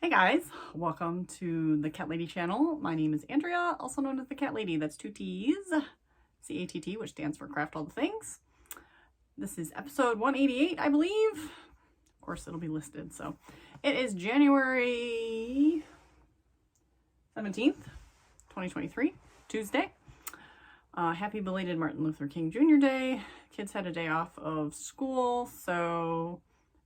Hey guys, welcome to the Cat Lady channel. My name is Andrea, also known as the Cat Lady. That's 2 T's, C-A-T-T, which stands for Craft All the Things. This is episode 188, I believe. Of course, it'll be listed. So it is January 17th, 2023, Tuesday. Happy belated Martin Luther King Jr. Day. Kids had a day off of school, so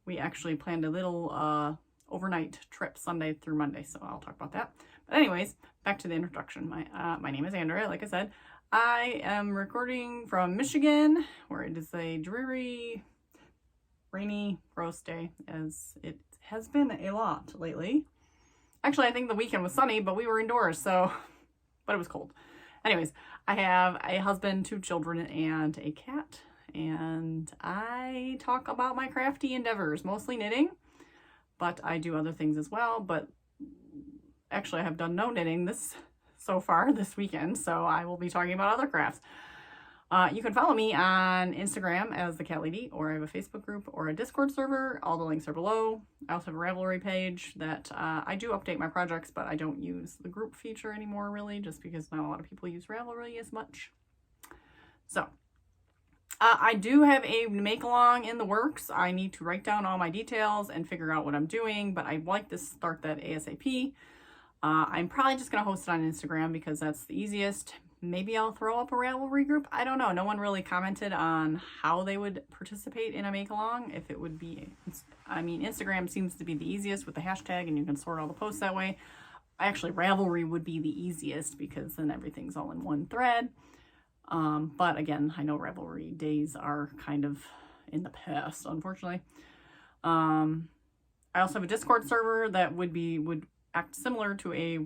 we actually planned a little overnight trip Sunday through Monday, so I'll talk about that. But anyways, back to the introduction. My name is Andrea, like I said. I am recording from Michigan, where it is a dreary, rainy, gross day, as it has been a lot lately. Actually, I think the weekend was sunny, but we were indoors, but it was cold. Anyways, I have a husband, 2 children, and a cat, and I talk about my crafty endeavors, mostly knitting. But I do other things as well. But actually, I have done no knitting so far this weekend, so I will be talking about other crafts. You can follow me on Instagram as the Cat Lady, or I have a Facebook group or a Discord server. All the links are below. I also have a Ravelry page that I do update my projects, but I don't use the group feature anymore, really, just because not a lot of people use Ravelry as much. So I do have a make-along in the works. I need to write down all my details and figure out what I'm doing, but I'd like to start that ASAP. I'm probably just going to host it on Instagram because that's the easiest. Maybe I'll throw up a Ravelry group. I don't know. No one really commented on how they would participate in a make-along. If it would be, Instagram seems to be the easiest with the hashtag and you can sort all the posts that way. Actually, Ravelry would be the easiest because then everything's all in one thread. But again, I know Ravelry days are kind of in the past, unfortunately. I also have a Discord server that would act similar to a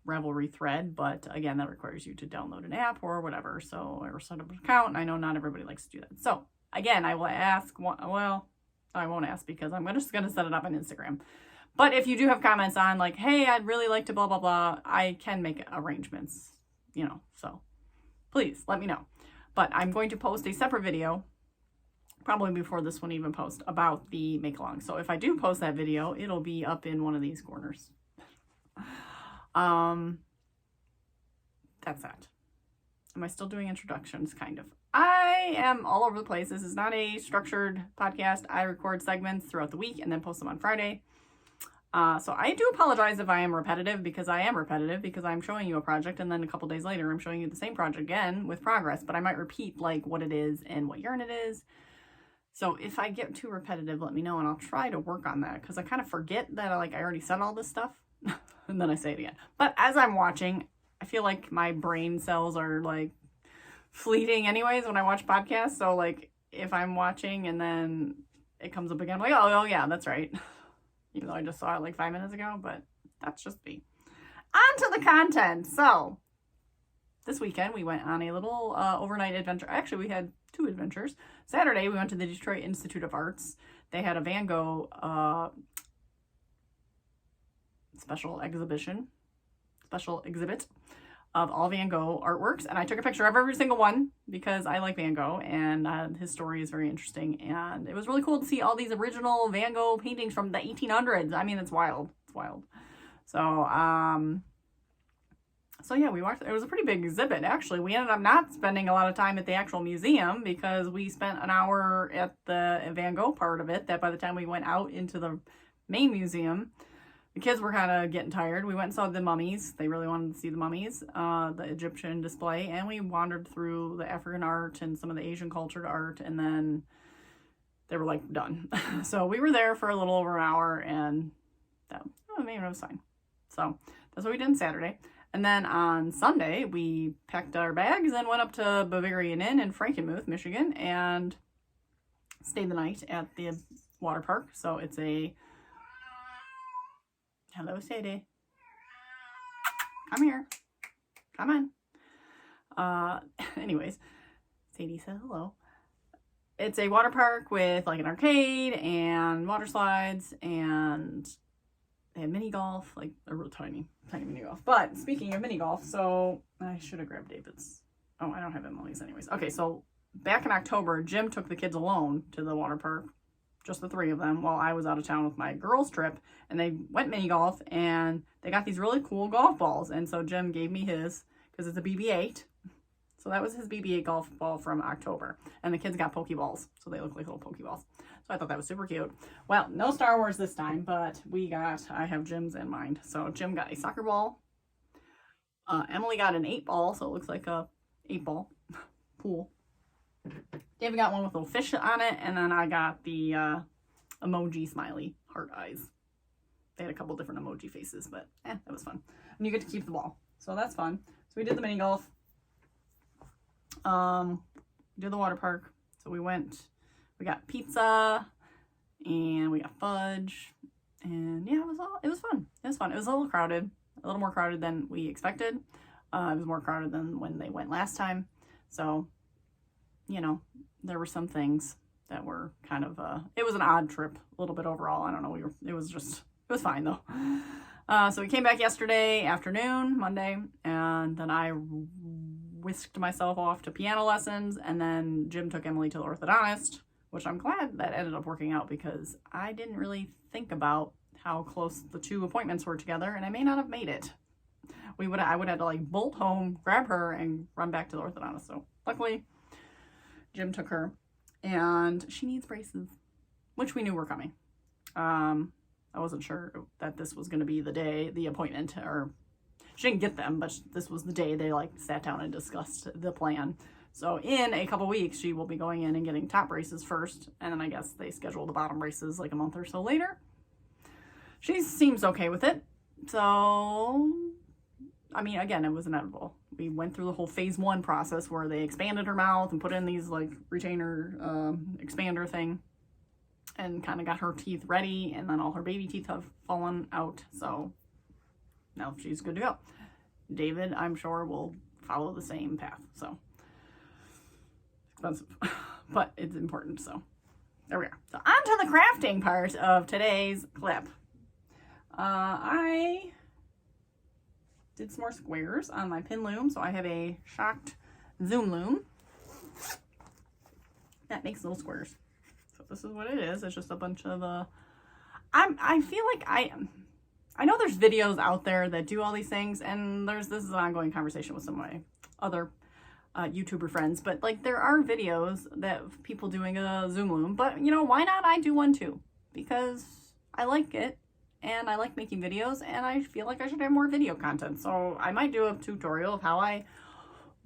Ravelry thread, but again, that requires you to download an app or whatever. So I set up an account, and I know not everybody likes to do that. So again, I will ask, well, I won't ask because I'm just going to set it up on Instagram. But if you do have comments on like, hey, I'd really like to blah, blah, blah, I can make arrangements, so please let me know. But I'm going to post a separate video, probably before this one even posts, about the make-along. So if I do post that video, it'll be up in one of these corners. That's that. Am I still doing introductions? Kind of. I am all over the place. This is not a structured podcast. I record segments throughout the week and then post them on Friday. So I do apologize if I am repetitive, because I am repetitive, because I'm showing you a project and then a couple days later I'm showing you the same project again with progress, but I might repeat like what it is and what yarn it is. So if I get too repetitive, let me know and I'll try to work on that, because I kind of forget that I already said all this stuff and then I say it again. But as I'm watching, I feel like my brain cells are like fleeting anyways when I watch podcasts. So like if I'm watching and then it comes up again, I'm like, oh yeah, that's right. Even though I just saw it like 5 minutes ago, but that's just me. On to the content. So this weekend we went on a little overnight adventure. Actually, we had 2 adventures. Saturday we went to the Detroit Institute of Arts. They had a Van Gogh special exhibit of all Van Gogh artworks, and I took a picture of every single one because I like Van Gogh, and his story is very interesting, and it was really cool to see all these original Van Gogh paintings from the 1800s. I mean, it's wild. It's wild. So yeah, we watched. It was a pretty big exhibit, actually. We ended up not spending a lot of time at the actual museum because we spent an hour at the Van Gogh part of it, that by the time we went out into the main museum, the kids were kind of getting tired. We went and saw the mummies. They really wanted to see the mummies, the Egyptian display. And we wandered through the African art and some of the Asian cultured art. And then they were like, done. So we were there for a little over an hour, and it was fine. So that's what we did on Saturday. And then on Sunday, we packed our bags and went up to Bavarian Inn in Frankenmuth, Michigan, and stayed the night at the water park. So it's a... Hello, Sadie. Come here. Come on. Anyways, Sadie said hello. It's a water park with like an arcade and water slides, and they had mini golf, like a real tiny mini golf. But speaking of mini golf, so I should have grabbed David's. Oh, I don't have Emily's anyways. Okay, so back in October, Jim took the kids alone to the water park just the three of them, while I was out of town with my girls trip, and they went mini golf, and they got these really cool golf balls. And so Jim gave me his, because it's a BB-8. So that was his BB-8 golf ball from October. And the kids got Pokeballs, so they look like little Pokeballs. So I thought that was super cute. Well, no Star Wars this time, but I have Jim's in mind. So Jim got a soccer ball. Emily got an 8-ball, so it looks like a 8-ball pool. David got one with little fish on it, and then I got the emoji smiley heart eyes. They had a couple different emoji faces, but that was fun. And you get to keep the ball, so that's fun. So we did the mini golf. Did the water park. So we got pizza, and we got fudge, and yeah, it was fun. It was fun. It was a little crowded, a little more crowded than we expected. It was more crowded than when they went last time. So, you know, there were some things that were kind of, it was an odd trip a little bit overall. I don't know. It was fine though. So we came back yesterday afternoon, Monday, and then I whisked myself off to piano lessons, and then Jim took Emily to the orthodontist, which I'm glad that ended up working out, because I didn't really think about how close the two appointments were together, and I may not have made it. I would have to like bolt home, grab her, and run back to the orthodontist. So luckily, Jim took her, and she needs braces, which we knew were coming. I wasn't sure that this was going to be the day, the appointment, or she didn't get them, but this was the day they like sat down and discussed the plan. So in a couple weeks, she will be going in and getting top braces first, and then I guess they schedule the bottom braces like a month or so later. She seems okay with it. So, I mean, again, it was inevitable. We went through the whole phase 1 process where they expanded her mouth and put in these like retainer expander thing, and kind of got her teeth ready, and then all her baby teeth have fallen out. So now she's good to go. David, I'm sure, will follow the same path. So expensive, but it's important. So there we are. So on to the crafting part of today's clip. I did some more squares on my pin loom. So I have a shocked zoom loom that makes little squares. So this is what it is. It's just a bunch of I feel like I know there's videos out there that do all these things, and this is an ongoing conversation with some of my other YouTuber friends, but like there are videos that people doing a zoom loom, but you know, why not I do one too? Because I like it, and I like making videos, and I feel like I should have more video content. So I might do a tutorial of how I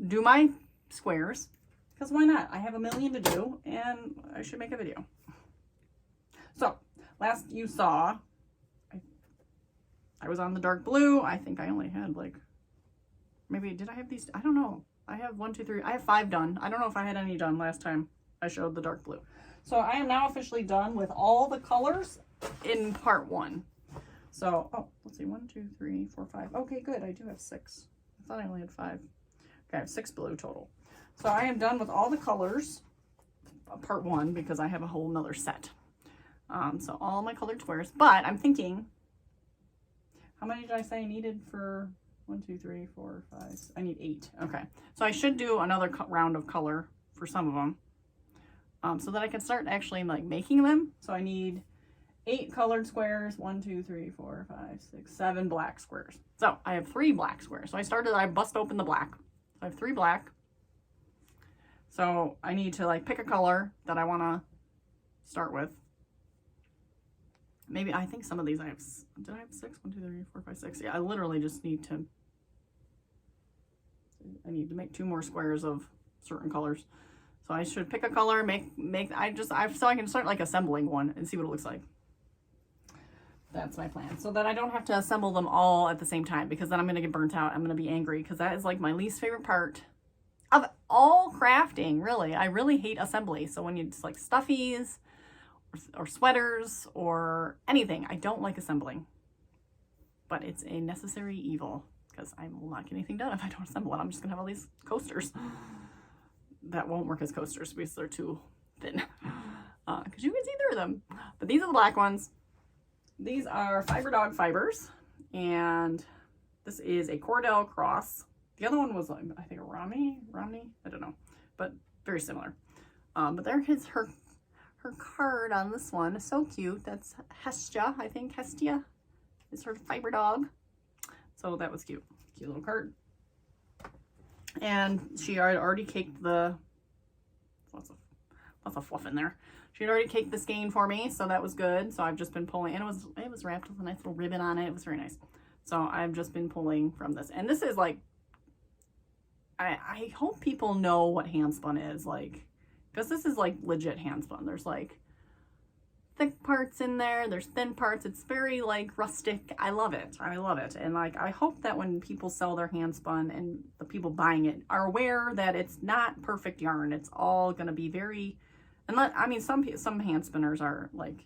do my squares, because why not? I have a million to do, and I should make a video. So last you saw, I was on the dark blue. I think I only had like, maybe, did I have these? I don't know. I have 1, 2, 3. I have 5 done. I don't know if I had any done last time I showed the dark blue. So I am now officially done with all the colors in part 1. So, oh, let's see. 1, 2, 3, 4, 5. Okay, good. I do have 6. I thought I only had 5. Okay, I have 6 blue total. So I am done with all the colors, part 1, because I have a whole nother set. So all my colored squares, but I'm thinking, how many did I say I needed for 1, 2, 3, 4, 5? I need 8. Okay. So I should do another round of color for some of them, so that I can start actually like making them. So I need 8 colored squares, 1, 2, 3, 4, 5, 6, 7 black squares. So I have 3 black squares. So I bust open the black. So I have 3 black. So I need to like pick a color that I want to start with. Maybe, I think some of these I have, did I have 6? 1, 2, 3, 4, 5, 6. Yeah, I literally just need to, make 2 more squares of certain colors. So I should pick a color, so I can start like assembling one and see what it looks like. That's my plan. So that I don't have to assemble them all at the same time, because then I'm going to get burnt out. I'm going to be angry, because that is like my least favorite part of all crafting, really. I really hate assembly. So when it's like stuffies, or sweaters or anything, I don't like assembling, but it's a necessary evil, because I will not get anything done if I don't assemble it. I'm just gonna have all these coasters that won't work as coasters because they're too thin, because you can see through them. But these are the black ones. These are Fiber Dog fibers, and this is a Cordell cross. The other one was like, I think, a Romney, I don't know, but very similar. But there is her her card on this one. So cute. That's Hestia, I think. Hestia is her fiber dog. So that was cute. Cute little card. And she had already caked the, lots of fluff in there. She had already caked the skein for me, so that was good. So I've just been pulling, and it was wrapped with a nice little ribbon on it. It was very nice. So I've just been pulling from this. And this is like, I hope people know what handspun is, like, because this is like legit handspun. There's like thick parts in there, there's thin parts. It's very like rustic. I love it. I love it. And like, I hope that when people sell their handspun and the people buying it are aware that it's not perfect yarn. It's all going to be very, and I mean, some hand spinners are like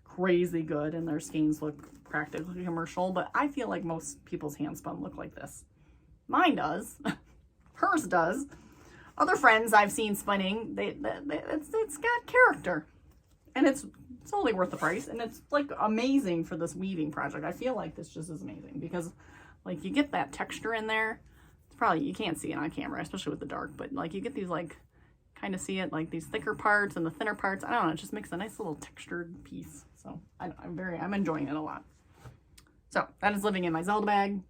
crazy good and their skeins look practically commercial, but I feel like most people's handspun look like this. Mine does. Hers does. Other friends I've seen spinning, it's got character. And it's only worth the price. And it's like amazing for this weaving project. I feel like this just is amazing because like you get that texture in there. It's probably, you can't see it on camera, especially with the dark, but like you get these like, kind of see it, like these thicker parts and the thinner parts. I don't know, it just makes a nice little textured piece. So I'm enjoying it a lot. So that is living in my Zelda bag.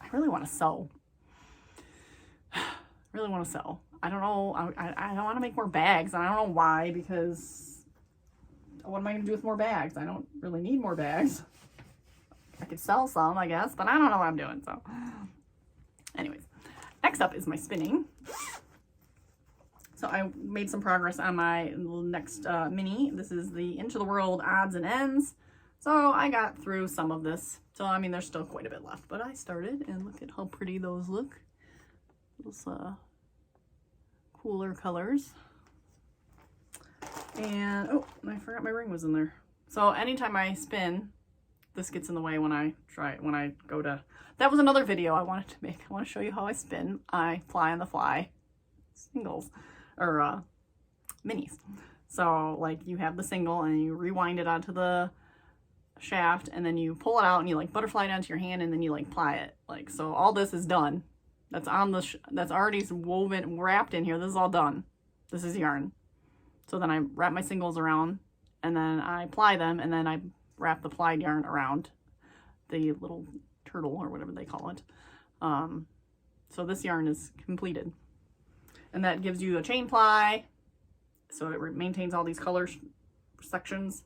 I really want to sew. Really want to sell. I don't know. I don't want to make more bags. And I don't know why, because what am I going to do with more bags? I don't really need more bags. I could sell some, I guess, but I don't know what I'm doing. So anyways, next up is my spinning. So I made some progress on my next mini. This is the Into the World odds and ends. So I got through some of this. So I mean, there's still quite a bit left, but I started, and look at how pretty those look. Those cooler colors. And oh, I forgot my ring was in there. So anytime I spin, this gets in the way when I go to, that was another video I wanted to make. I want to show you how I spin. I fly on the fly singles or minis. So like you have the single and you rewind it onto the shaft and then you pull it out and you like butterfly it onto your hand and then you like ply it. Like, so all this is done. That's on the, that's already woven, wrapped in here. This is all done. This is yarn. So then I wrap my singles around and then I ply them and then I wrap the plied yarn around the little turtle or whatever they call it. So this yarn is completed. And that gives you a chain ply. So it maintains all these color sections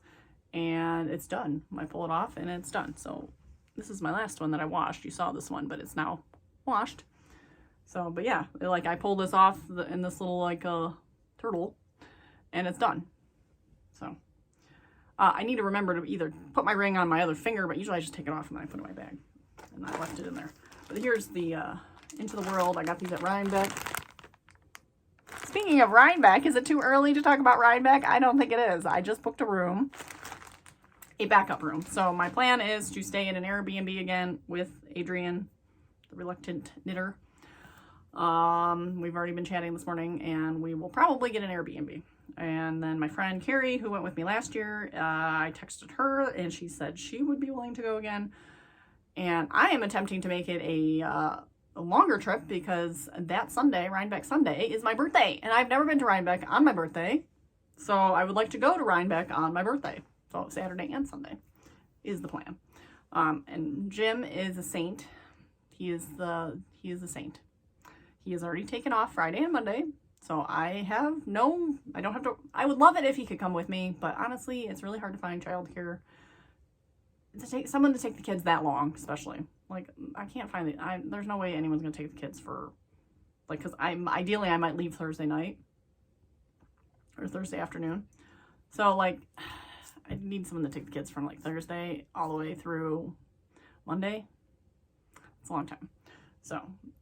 and it's done. I pull it off and it's done. So this is my last one that I washed. You saw this one, but it's now washed. So, but yeah, like I pulled this off in this little like turtle and it's done. So I need to remember to either put my ring on my other finger, but usually I just take it off and then I put it in my bag and I left it in there. But here's the Into the World. I got these at Rhinebeck. Speaking of Rhinebeck, is it too early to talk about Rhinebeck? I don't think it is. I just booked a room, a backup room. So my plan is to stay in an Airbnb again with Adrian, the reluctant knitter. We've already been chatting this morning and we will probably get an Airbnb. And then my friend Carrie, who went with me last year, I texted her and she said she would be willing to go again. And I am attempting to make it a longer trip because that Sunday, Rhinebeck Sunday, is my birthday. And I've never been to Rhinebeck on my birthday. So I would like to go to Rhinebeck on my birthday. So Saturday and Sunday is the plan. And Jim is a saint. He is a saint. He has already taken off Friday and Monday. So I don't have to, I would love it if he could come with me, but honestly, it's really hard to find childcare someone to take the kids that long, especially. Like, I can't find there's no way anyone's going to take the kids for, like, because ideally I might leave Thursday night or Thursday afternoon. So, like, I need someone to take the kids from, like, Thursday all the way through Monday. It's a long time. So,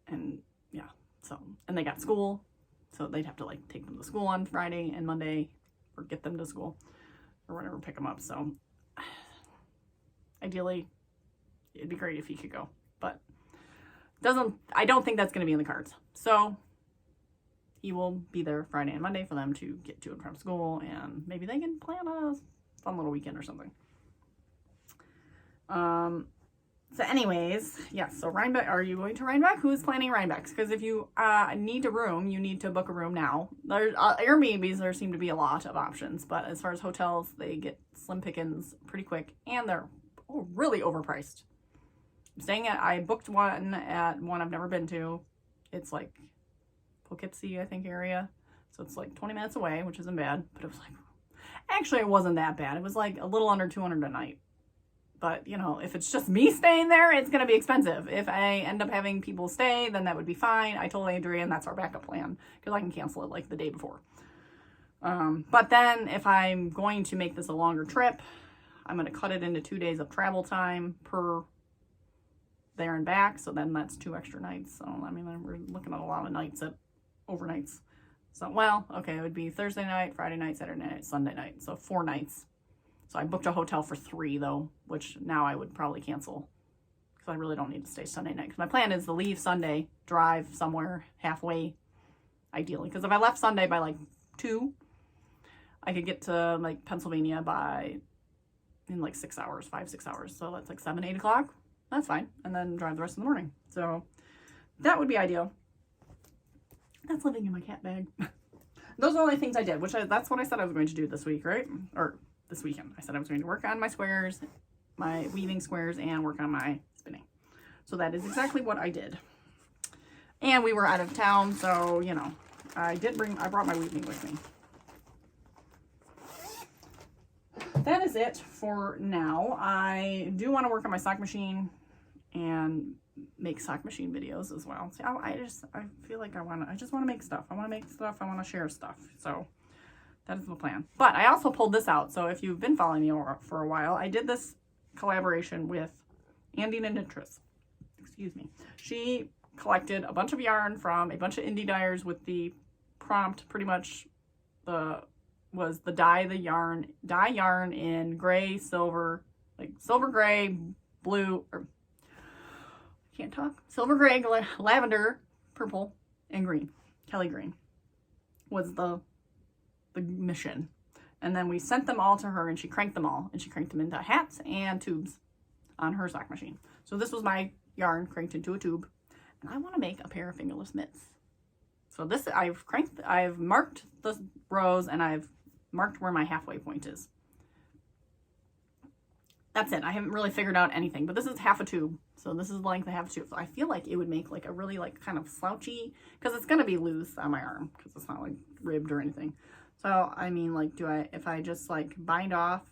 and, yeah. So, and they got school. So they'd have to, like, take them to school on Friday and Monday or get them to school or whatever, pick them up. So, ideally, it'd be great if he could go, but I don't think that's going to be in the cards. So he will be there Friday and Monday for them to get to and from school, and maybe they can plan a fun little weekend or something. So anyways, yes, so Rhinebeck, are you going to Rhinebeck? Who's planning Rhinebecks? Because if you need a room, you need to book a room now. There's Airbnbs, there seem to be a lot of options, but as far as hotels, they get slim pickings pretty quick, and they're really overpriced. I booked one at one I've never been to. It's like Poughkeepsie, I think, area. So it's like 20 minutes away, which isn't bad, but it was like, actually it wasn't that bad. It was like a little under $200 a night. But, you know, if it's just me staying there, it's going to be expensive. If I end up having people stay, then that would be fine. I told Adrian that's our backup plan because I can cancel it like the day before. But then if I'm going to make this a longer trip, I'm going to cut it into 2 days of travel time per there and back. So then that's 2 extra nights. So, I mean, we're looking at a lot of nights at overnights. So, well, okay, it would be Thursday night, Friday night, Saturday night, Sunday night. So 4 nights. So I booked a hotel for 3 though, which now I would probably cancel because I really don't need to stay Sunday night. Because my plan is to leave Sunday, drive somewhere halfway, ideally. Because if I left Sunday by like 2, I could get to like Pennsylvania in like 6 hours, 5-6 hours. So that's like 7, 8 o'clock. That's fine. And then drive the rest of the morning. So that would be ideal. That's living in my cat bag. Those are the only things I did, that's what I said I was going to do this week, right? Or this weekend. I said I was going to work on my squares, my weaving squares, and work on my spinning. So that is exactly what I did. And we were out of town, so, you know, I brought my weaving with me. That is it for now. I do want to work on my sock machine and make sock machine videos as well. See, I feel like I just want to make stuff. I want to make stuff. I want to share stuff. So that is the plan. But I also pulled this out. So if you've been following me for a while, I did this collaboration with Andina Nitris. Excuse me. She collected a bunch of yarn from a bunch of indie dyers with the prompt pretty much was the dye yarn in gray, silver, like silver, gray, blue, or can't talk. Silver, gray, lavender, purple, and green. Kelly green was the mission. And then we sent them all to her and she cranked them all. And she cranked them into hats and tubes on her sock machine. So this was my yarn cranked into a tube. And I want to make a pair of fingerless mitts. So this, I've marked the rows and I've marked where my halfway point is. That's it. I haven't really figured out anything, but this is half a tube. So this is the length of half a tube. So I feel like it would make like a really like kind of slouchy, because it's going to be loose on my arm because it's not like ribbed or anything. So, I mean, like, if I just like bind off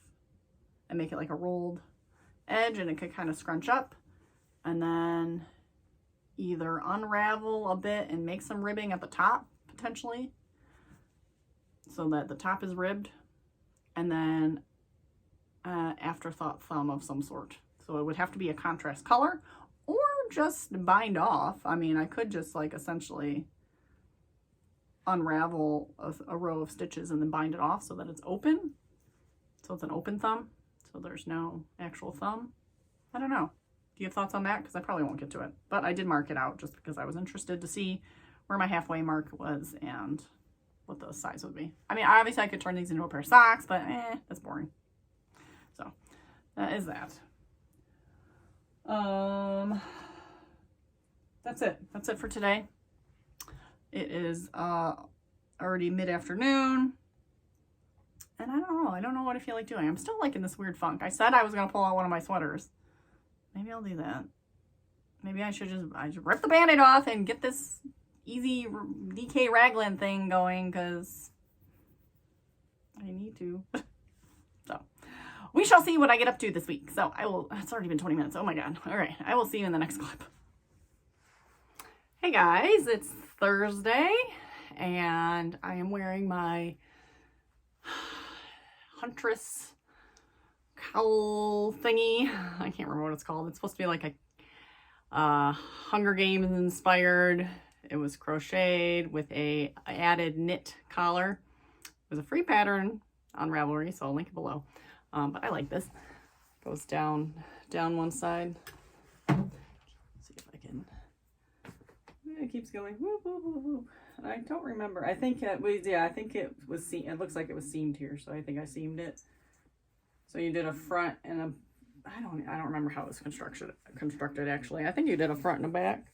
and make it like a rolled edge and it could kind of scrunch up and then either unravel a bit and make some ribbing at the top potentially so that the top is ribbed, and then afterthought thumb of some sort. So it would have to be a contrast color or just bind off. I mean, I could just like essentially unravel a row of stitches and then bind it off so that it's open. So it's an open thumb. So there's no actual thumb. I don't know. Do you have thoughts on that? Because I probably won't get to it. But I did mark it out just because I was interested to see where my halfway mark was and what the size would be. I mean, obviously I could turn these into a pair of socks, but that's boring. So that is that. That's it. That's it for today. It is already mid-afternoon. And I don't know. I don't know what I feel like doing. I'm still like in this weird funk. I said I was going to pull out one of my sweaters. Maybe I'll do that. Maybe I should just rip the Band-Aid off and get this easy DK Raglan thing going because I need to. So we shall see what I get up to this week. So I will, it's already been 20 minutes. Oh my God. All right. I will see you in the next clip. Hey guys, it's Thursday and I am wearing my Huntress cowl thingy. I can't remember what it's called. It's supposed to be like a Hunger Games inspired. It was crocheted with a added knit collar. It was a free pattern on Ravelry, so I'll link it below. But I like this. Goes down one side. Let's see if I can. It keeps going. Whoop, whoop, whoop, whoop. I don't remember. I think it was, yeah, I think it was seamed. It looks like it was seamed here, so I think I seamed it. So you did a front and a I don't remember how it was constructed actually. I think you did a front and a back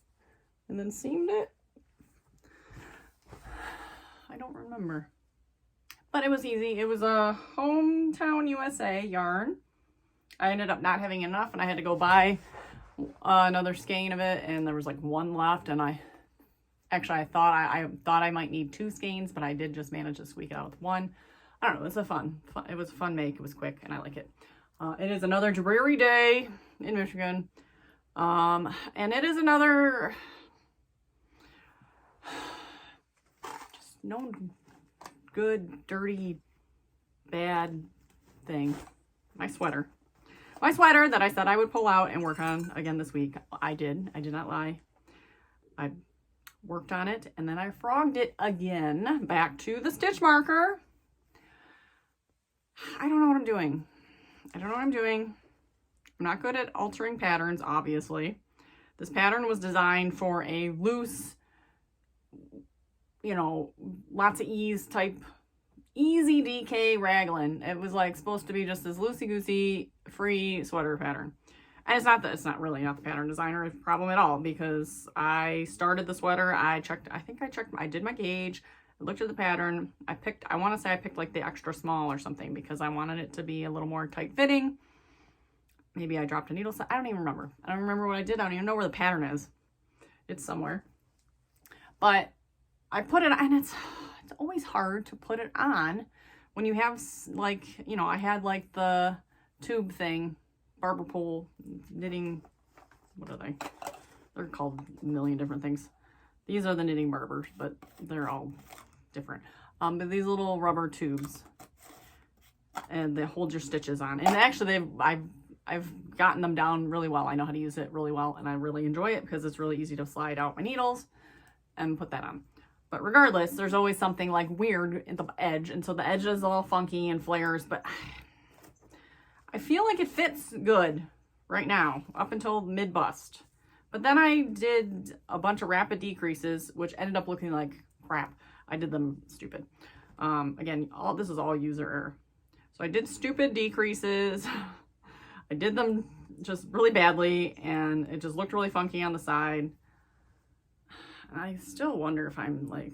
and then seamed it. I don't remember. But it was easy. It was a Hometown USA yarn. I ended up not having enough and I had to go buy another skein of it, and there was like one left, and I thought I might need 2 skeins, but I did just manage to squeak it out with 1. I don't know, it was it was a fun make. It was quick and I like it. It is another dreary day in Michigan. And it is another just no good, dirty, bad thing. My sweater that I said I would pull out and work on again this week. I did not lie. I worked on it and then I frogged it again back to the stitch marker. I don't know what I'm doing. I'm not good at altering patterns, obviously. This pattern was designed for a loose, you know, lots of ease type, easy DK raglan. It was like supposed to be just this loosey-goosey free sweater pattern. And it's not really the pattern designer's problem at all, because I started the sweater, I did my gauge, I looked at the pattern, I want to say I picked like the extra small or something because I wanted it to be a little more tight fitting. Maybe I dropped a needle size. I don't even remember. I don't remember what I did. I don't even know where the pattern is. It's somewhere. But I put it, and it's always hard to put it on when you have, like, you know, I had like the tube thing, barber pole, knitting, what are they? They're called a million different things. These are the knitting barbers, but they're all different. But these little rubber tubes, and they hold your stitches on. And actually, I've gotten them down really well. I know how to use it really well, and I really enjoy it because it's really easy to slide out my needles and put that on. But regardless, there's always something like weird at the edge, and so the edge is all funky and flares, but I feel like it fits good right now, up until mid-bust. But then I did a bunch of rapid decreases, which ended up looking like crap. I did them stupid. Again, this is all user error. So I did stupid decreases. I did them just really badly, and it just looked really funky on the side. And I still wonder if I'm like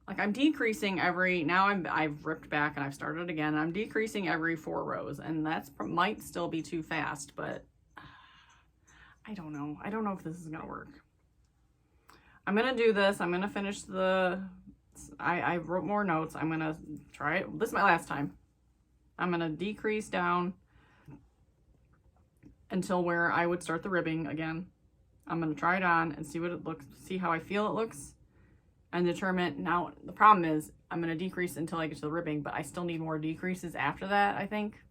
I'm decreasing I've ripped back and I've started again. I'm decreasing every 4 rows, and that's might still be too fast, but I don't know. I don't know if this is gonna work. I'm gonna do this. I'm gonna finish I wrote more notes. I'm gonna try it. This is my last time. I'm gonna decrease down until where I would start the ribbing again. I'm gonna try it on and see what it looks, see how I feel it looks, and determine. Now, the problem is I'm gonna decrease until I get to the ribbing, but I still need more decreases after that, I think.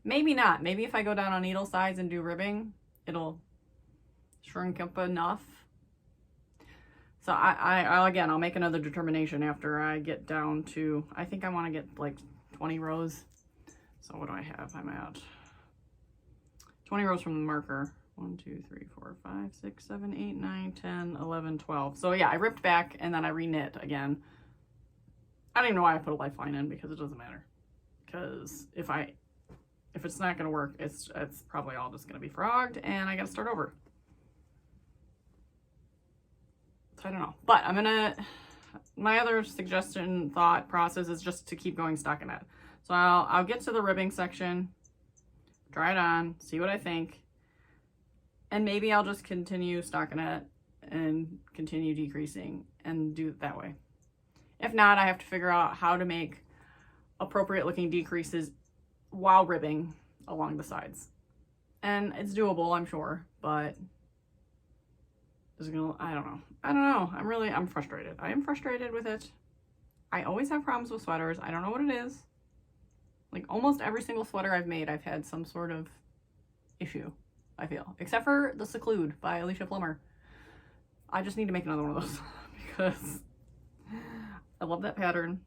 Maybe not. Maybe if I go down on needle size and do ribbing, it'll shrink up enough. So I'll make another determination after I get down to, I think I want to get like 20 rows. So what do I have? I'm at 20 rows from the marker. 1, 2, 3, 4, 5, 6, 7, 8, 9, 10, 11, 12. So yeah, I ripped back and then I re-knit again. I don't even know why I put a lifeline in, because it doesn't matter. Because if it's not going to work, it's probably all just going to be frogged and I got to start over. So I don't know. But my other suggestion, thought process is just to keep going stockinette. So I'll get to the ribbing section, try it on, see what I think. And maybe I'll just continue stockinette and continue decreasing and do it that way. If not, I have to figure out how to make appropriate looking decreases while ribbing along the sides. And it's doable, I'm sure, but I don't know. I'm frustrated. I am frustrated with it. I always have problems with sweaters. I don't know what it is. Like almost every single sweater I've made, I've had some sort of issue, I feel. Except for the Seclude by Alicia Plummer. I just need to make another one of those because I love that pattern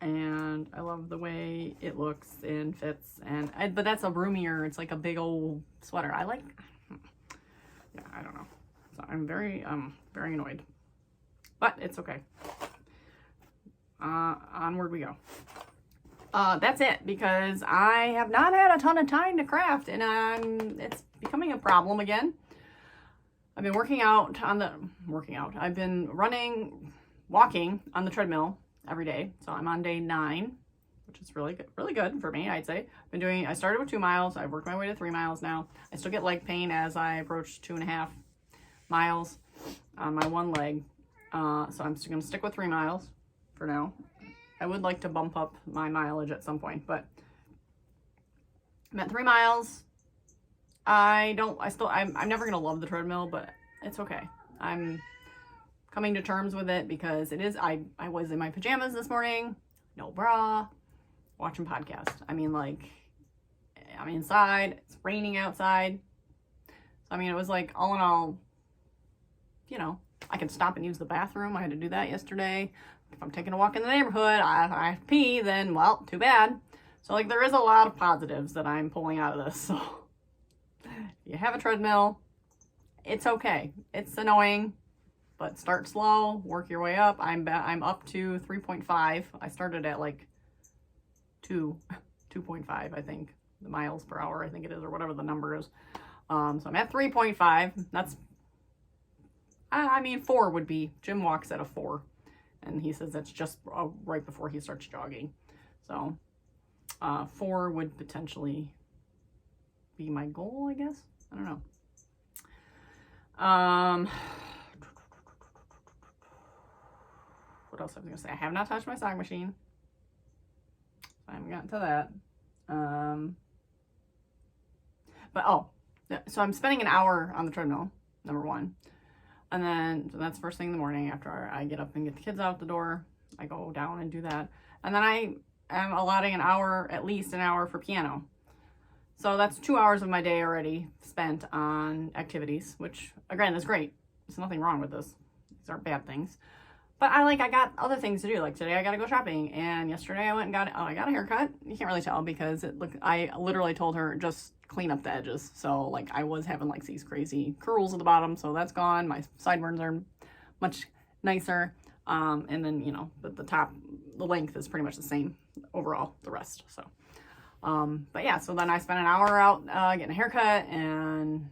and I love the way it looks and fits. But that's a roomier, it's like a big old sweater. I don't know. So I'm very annoyed, but it's okay. Onward we go. that's it, because I have not had a ton of time to craft, and it's becoming a problem again. I've been I've been walking on the treadmill every day. So I'm on day 9, which is really good for me, I'd say. I started with 2 miles. I've worked my way to 3 miles now. I still get leg pain as I approach 2.5 miles on my one leg. So I'm just going to stick with 3 miles for now. I would like to bump up my mileage at some point, but I'm at 3 miles. I'm never going to love the treadmill, but it's okay. I'm coming to terms with it because it is, I was in my pajamas this morning, no bra, watching podcast. I mean, like, I'm inside, it's raining outside. So, I mean, it was like, all in all, you know, I can stop and use the bathroom. I had to do that yesterday. If I'm taking a walk in the neighborhood, I have to pee, then, well, too bad. So, like, there is a lot of positives that I'm pulling out of this, so. You have a treadmill, it's okay. It's annoying, but start slow, work your way up. I'm up to 3.5. I started at like 2.5, I think, the miles per hour, I think it is, or whatever the number is. So I'm at 3.5. That's, I mean, 4 would be, Jim walks at a 4, and he says that's just right before he starts jogging. So 4 would potentially be my goal, I guess. I don't know. What else I was gonna say? I have not touched my sewing machine. I haven't gotten to that. So I'm spending an hour on the treadmill, number 1. And then, so that's first thing in the morning after I get up and get the kids out the door. I go down and do that. And then I am allotting at least an hour for piano. So that's 2 hours of my day already spent on activities, which, again, is great. There's nothing wrong with this. These aren't bad things. But I got other things to do. Like today I got to go shopping, and yesterday I got a haircut. You can't really tell because I literally told her just clean up the edges. So like I was having like these crazy curls at the bottom, so that's gone. My sideburns are much nicer. And then, you know, but the length is pretty much the same overall, the rest. So but yeah, so then I spent an hour out getting a haircut, and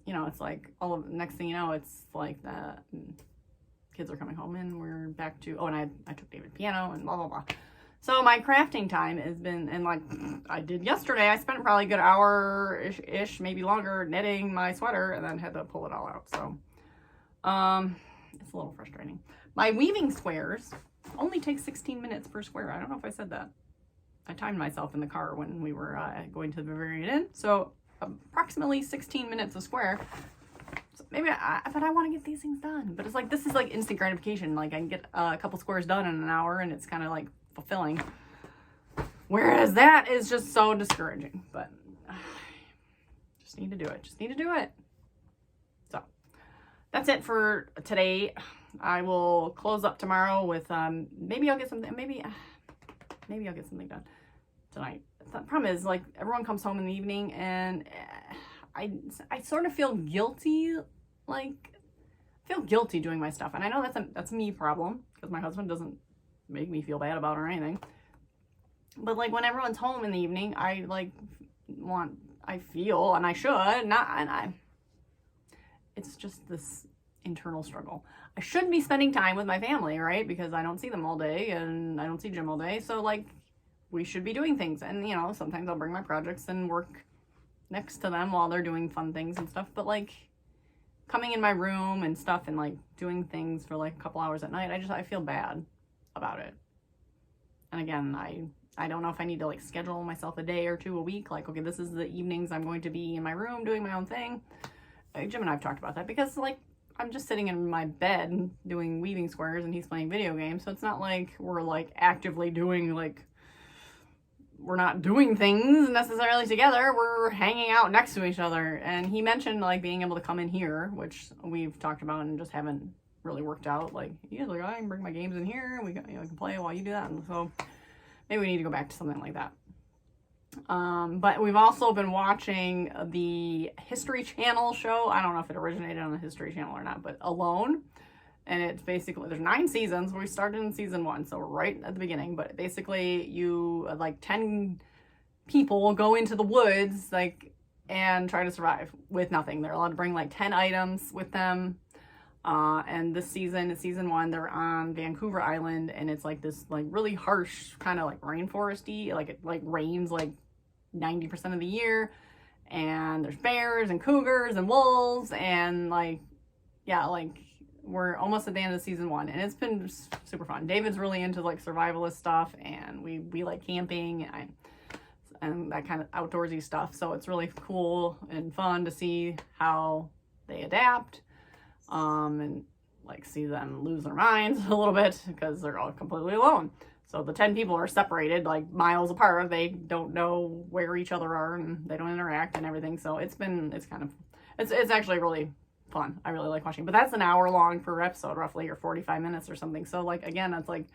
you know, it's like next thing you know, it's like the kids are coming home and we're back to, and I took David piano and blah blah blah. So my crafting time has been, and like I did yesterday, I spent probably a good hour ish, maybe longer, knitting my sweater, and then had to pull it all out. So it's a little frustrating. My weaving squares only take 16 minutes per square. I don't know if I said that. I timed myself in the car when we were going to the Bavarian Inn. So approximately 16 minutes a square. So maybe but I want to get these things done. But it's like, this is like instant gratification. Like I can get a couple squares done in an hour, and it's kind of like fulfilling. Whereas that is just so discouraging. But just need to do it. Just need to do it. So that's it for today. I will close up tomorrow with maybe I'll get something. Maybe I'll get something done tonight. The problem is, like, everyone comes home in the evening, and I sort of feel guilty, doing my stuff. And I know that's a me problem, because my husband doesn't make me feel bad about it or anything. But, like, when everyone's home in the evening, I feel, and I should, it's just this internal struggle. I should be spending time with my family, right? Because I don't see them all day, and I don't see Jim all day. So, like, we should be doing things. And, you know, sometimes I'll bring my projects and work next to them while they're doing fun things and stuff. But, like, coming in my room and stuff and, like, doing things for, like, a couple hours at night, I feel bad about it. And, again, I don't know if I need to, like, schedule myself a day or two a week. Like, okay, this is the evenings I'm going to be in my room doing my own thing. Jim and I have talked about that because, like, I'm just sitting in my bed doing weaving squares, and he's playing video games. So it's not like we're, like, actively doing, like, we're not doing things necessarily together. We're hanging out next to each other. And he mentioned, like, being able to come in here, which we've talked about and just haven't really worked out. Like, he's like, I can bring my games in here, and we can play while you do that. And so maybe we need to go back to something like that. But we've also been watching the History Channel show. I don't know if it originated on the History Channel or not, but Alone. and it's basically, there's 9 seasons. We started in season 1, so right at the beginning, but basically you, like 10 people go into the woods, like, and try to survive with nothing. They're allowed to bring like 10 items with them. And this season, season 1, they're on Vancouver Island, and it's like this like really harsh kind of like rainforesty, like it like rains like 90% of the year, and there's bears and cougars and wolves, and like, yeah, like we're almost at the end of season 1, and it's been super fun. David's really into like survivalist stuff, and we like camping and that kind of outdoorsy stuff, so it's really cool and fun to see how they adapt, and like see them lose their minds a little bit because they're all completely alone. So the 10 people are separated like miles apart. They don't know where each other are, and they don't interact and everything. So it's actually really fun. I really like watching, but that's an hour long per episode roughly, or 45 minutes or something. So like, again, that's like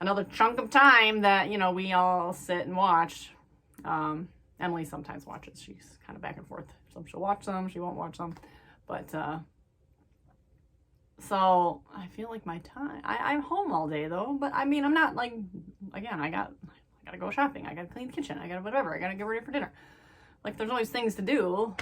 another chunk of time that, you know, we all sit and watch. Emily sometimes watches. She's kind of back and forth. Some she'll watch them, she won't watch them, but so I feel like my time, I'm home all day though, but I mean, I'm not like, again, I gotta go shopping, I gotta clean the kitchen, I gotta whatever, I gotta get ready for dinner. Like, there's always things to do.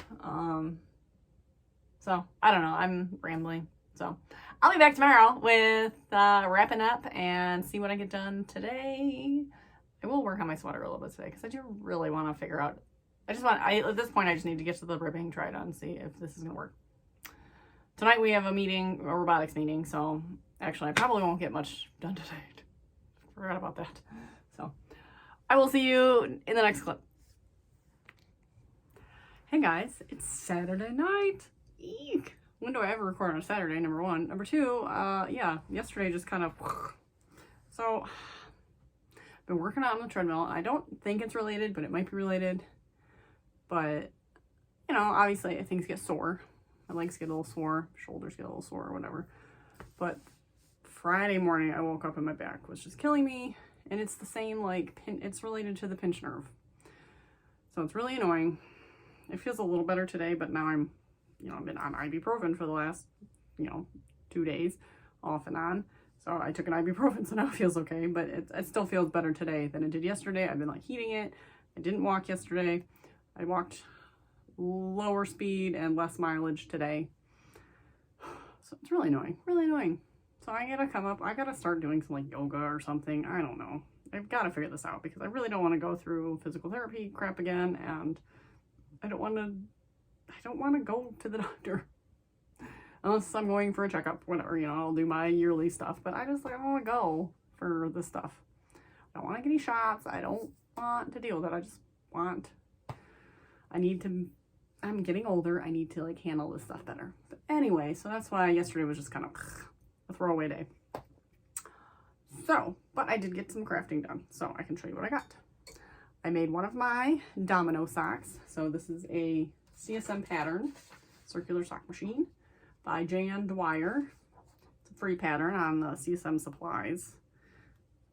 So I don't know, I'm rambling. So I'll be back tomorrow with wrapping up and see what I get done today. I will work on my sweater a little bit today because I do really want to figure out, at this point I just need to get to the ribbing, try it on, and see if this is gonna work. Tonight we have a meeting, a robotics meeting, so actually I probably won't get much done today. Forgot about that. So I will see you in the next clip. Hey guys, it's Saturday night. Eek. When do I ever record on a Saturday, number 1? Number 2, yeah, yesterday just kind of, so I've been working out on the treadmill. I don't think it's related, but it might be related. But, you know, obviously things get sore. My legs get a little sore, shoulders get a little sore, or whatever. But Friday morning, I woke up and my back was just killing me. And it's the same, like, it's related to the pinch nerve. So it's really annoying. It feels a little better today, but now I'm, you know, I've been on ibuprofen for the last, you know, 2 days, off and on. So I took an ibuprofen, so now it feels okay. But it still feels better today than it did yesterday. I've been, like, heating it. I didn't walk yesterday. I walked lower speed and less mileage today. So it's really annoying, really annoying. So I gotta start doing some like yoga or something. I don't know. I've got to figure this out because I really don't want to go through physical therapy crap again, and I don't want to go to the doctor unless I'm going for a checkup, whatever, you know, I'll do my yearly stuff, but I just, like, I don't want to go for this stuff. I don't want to get any shots. I don't want to deal with it. I'm getting older. I need to, like, handle this stuff better. But anyway, so that's why yesterday was just kind of a throwaway day. So, but I did get some crafting done, so I can show you what I got. I made one of my domino socks. So this is a CSM pattern, circular sock machine by Jan Dwyer. It's a free pattern on the CSM supplies.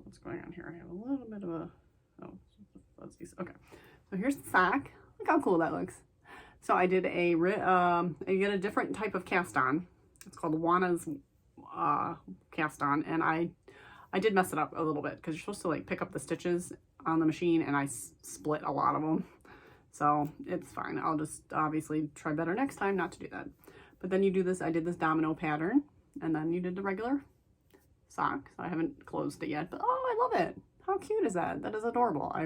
What's going on here? I have a little bit of a, okay. So here's the sock. Look how cool that looks. So I did I get a different type of cast on. It's called Juana's cast on, and I did mess it up a little bit because you're supposed to, like, pick up the stitches on the machine, and I split a lot of them. So it's fine. I'll just obviously try better next time not to do that. But then you do this, I did this domino pattern, and then you did the regular sock. So I haven't closed it yet, but oh, I love it. How cute is that? That is adorable. I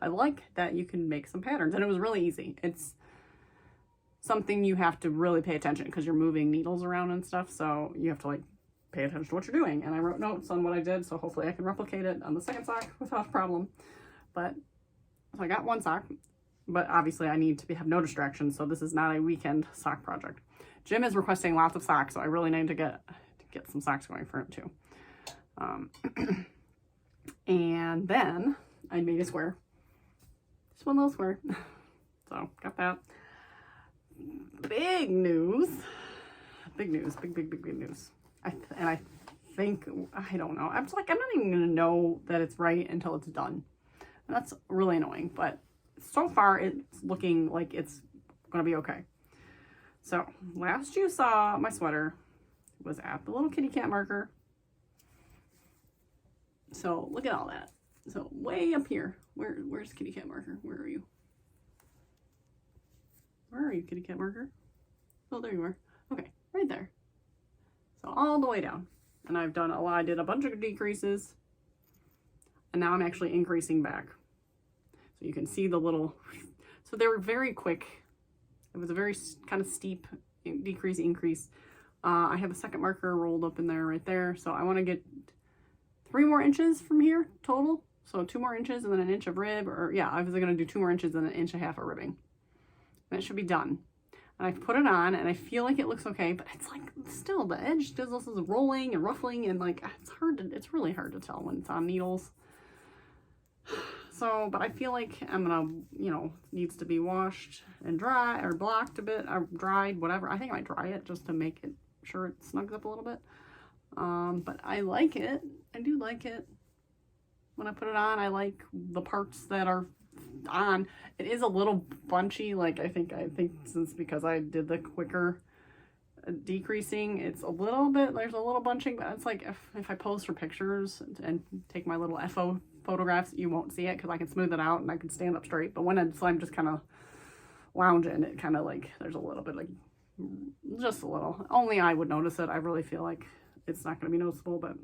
like that you can make some patterns, and it was really easy. It's something you have to really pay attention because you're moving needles around and stuff, so you have to, like, pay attention to what you're doing. And I wrote notes on what I did, so hopefully I can replicate it on the second sock without a problem. But so I got one sock, but obviously I need to have no distractions, so this is not a weekend sock project. Jim is requesting lots of socks, so I really need to get some socks going for him too. And then I made a square, just one little square. So got that. Big news, big news. I think, I don't know. I'm just like, I'm not even gonna know that it's right until it's done. And that's really annoying, but so far it's looking like it's gonna be okay. So last you saw my sweater, was at the little kitty cat marker. So look at all that. So way up here, where's kitty cat marker? Where are you? Where are you, kitty cat marker? Oh, there you are. Okay, right there. So all the way down. And I've done a lot. I did a bunch of decreases. And now I'm actually increasing back. So you can see the little, so they were very quick. It was a very kind of steep decrease, increase. I have a second marker rolled up in there right there. So I want to get 3 more inches from here total. So 2 more inches and then an inch of rib, or yeah, I was going to do 2 more inches and an inch and a half of ribbing. And it should be done. And I've put it on and I feel like it looks okay, but it's like still the edge does this is rolling and ruffling and like it's really hard to tell when it's on needles. So, but I feel like I'm gonna, you know, needs to be washed and dry or blocked a bit or dried, whatever. I think I might dry it just to make it sure it snugs up a little bit. But I like it. I do like it. When I put it on, I like the parts that are on. It is a little bunchy, like I think since because I did the quicker decreasing, it's a little bit, there's a little bunching, but it's like if I pose for pictures and take my little FO photographs, you won't see it because I can smooth it out and I can stand up straight. But when I'm just kind of lounging, it kind of like there's a little bit like just a little. Only I would notice it. I really feel like it's not going to be noticeable, but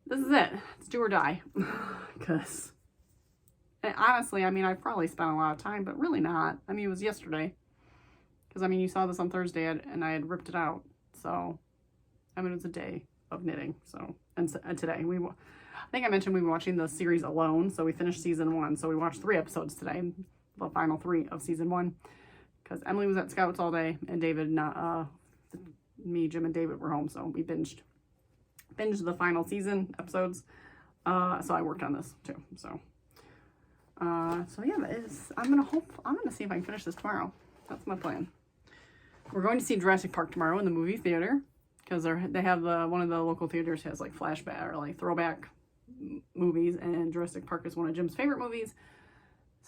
this is it. It's do or die. Because honestly, I mean, I've probably spent a lot of time, but really not. I mean, it was yesterday. Because, I mean, you saw this on Thursday and I had ripped it out. So, I mean, it was a day of knitting. So, and today, I think I mentioned we were watching the series Alone. So, we finished season 1. So, we watched 3 episodes today. The final 3 of season 1. Because Emily was at Scouts all day. And David, me, Jim, and David were home. So, we binged the final season episodes. So, I worked on this too. So yeah, I'm gonna see if I can finish this tomorrow. That's my plan. We're going to see Jurassic Park tomorrow in the movie theater because they have one of the local theaters has like flashback or like throwback movies, and Jurassic Park is one of Jim's favorite movies.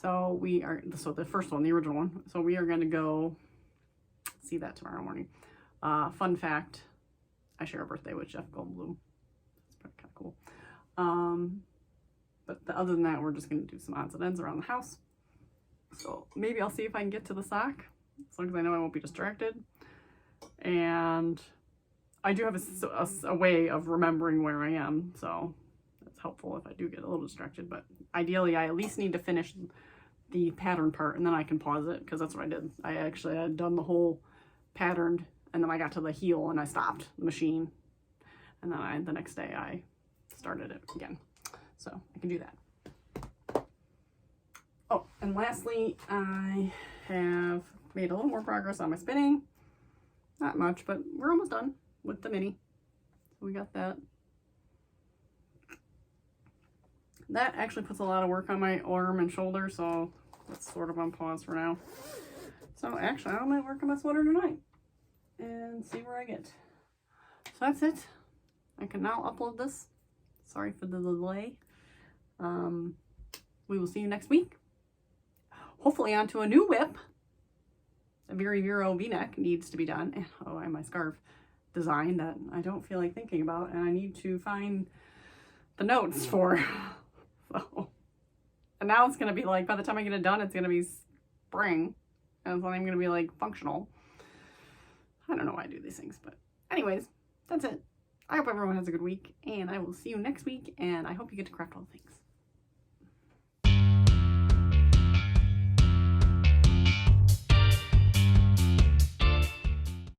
So the first one, the original one. So we are going to go see that tomorrow morning. Fun fact, I share a birthday with Jeff Goldblum. That's kind of cool. But other than that, we're just going to do some odds and ends around the house. So maybe I'll see if I can get to the sock, as long as I know I won't be distracted. And I do have a way of remembering where I am, so that's helpful if I do get a little distracted. But ideally, I at least need to finish the pattern part, and then I can pause it, because that's what I did. I actually had done the whole patterned, and then I got to the heel, and I stopped the machine. And then the next day, I started it again. So I can do that. Oh, and lastly, I have made a little more progress on my spinning. Not much, but we're almost done with the mini. So we got that. That actually puts a lot of work on my arm and shoulder, so that's sort of on pause for now. So actually, I might work on my sweater tonight and see where I get. So that's it. I can now upload this. Sorry for the delay. We will see you next week. Hopefully onto a new whip. A Very Vero V-neck needs to be done. And, oh, and my scarf design that I don't feel like thinking about, and I need to find the notes for. So, and now it's gonna be like, by the time I get it done, it's gonna be spring, and it's not even gonna be like functional. I don't know why I do these things, but anyways, that's it. I hope everyone has a good week, and I will see you next week, and I hope you get to craft all the things.